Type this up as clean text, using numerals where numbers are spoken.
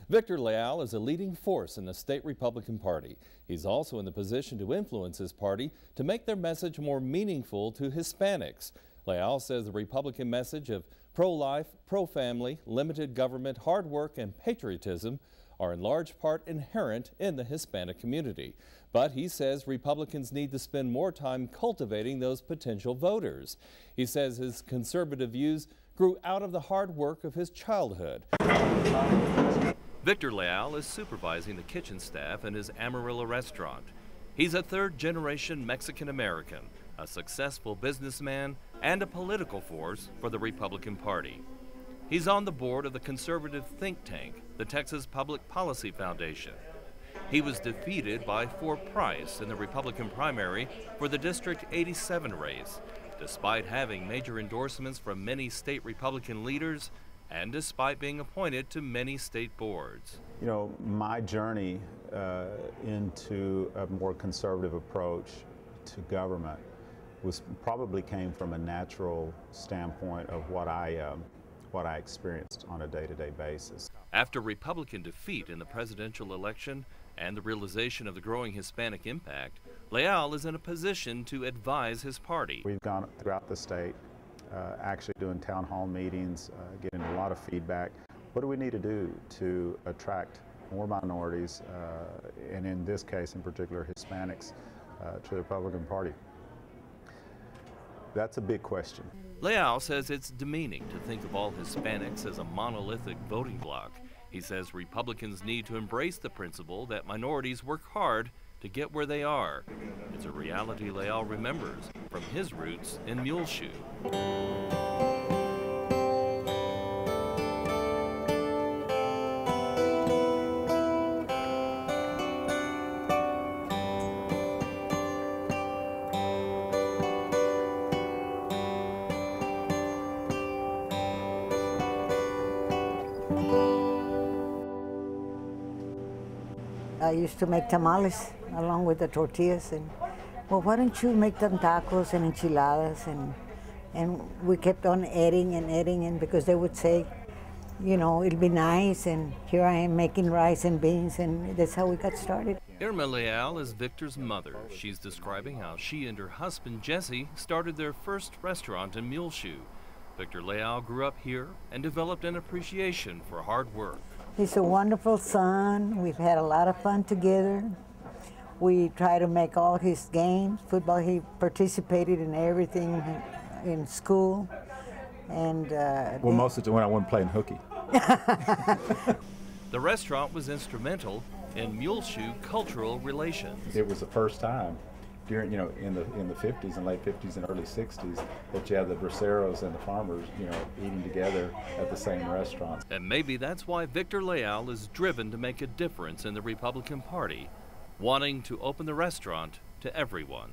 Victor Leal is a leading force in the state Republican Party. He's also in the position to influence his party to make their message more meaningful to Hispanics. Leal says the Republican message of pro-life, pro-family, limited government, hard work, and patriotism are in large part inherent in the Hispanic community. But he says Republicans need to spend more time cultivating those potential voters. He says his conservative views grew out of the hard work of his childhood. Victor Leal is supervising the kitchen staff in his Amarillo restaurant. He's a third-generation Mexican-American, a successful businessman, and a political force for the Republican Party. He's on the board of the conservative think tank, the Texas Public Policy Foundation. He was defeated by Fort Price in the Republican primary for the District 87 race, despite having major endorsements from many state Republican leaders and despite being appointed to many state boards. You know, my journey into a more conservative approach to government probably came from a natural standpoint of what I experienced on a day-to-day basis. After Republican defeat in the presidential election and the realization of the growing Hispanic impact, Leal is in a position to advise his party. We've gone throughout the state, actually doing town hall meetings, getting a lot of feedback. What do we need to do to attract more minorities, and in this case in particular Hispanics, to the Republican Party? That's a big question. Leal says it's demeaning to think of all Hispanics as a monolithic voting bloc. He says Republicans need to embrace the principle that minorities work hard to get where they are. It's a reality Leal remembers from his roots in Muleshoe. I used to make tamales along with the tortillas, and well, why don't you make them tacos and enchiladas? And we kept on adding, and because they would say, you know, it'll be nice, and here I am making rice and beans, and that's how we got started. Irma Leal is Victor's mother. She's describing how she and her husband Jesse started their first restaurant in Muleshoe. Victor Leal grew up here and developed an appreciation for hard work. He's a wonderful son. We've had a lot of fun together. We try to make all his games. Football, he participated in everything in school. And well, most of the time when I wasn't playing hooky. The restaurant was instrumental in Muleshoe cultural relations. It was the first time during, you know, in the 50s and late 50s and early 60s that you had the braceros and the farmers, you know, eating together at the same restaurants. And maybe that's why Victor Leal is driven to make a difference in the Republican Party, wanting to open the restaurant to everyone.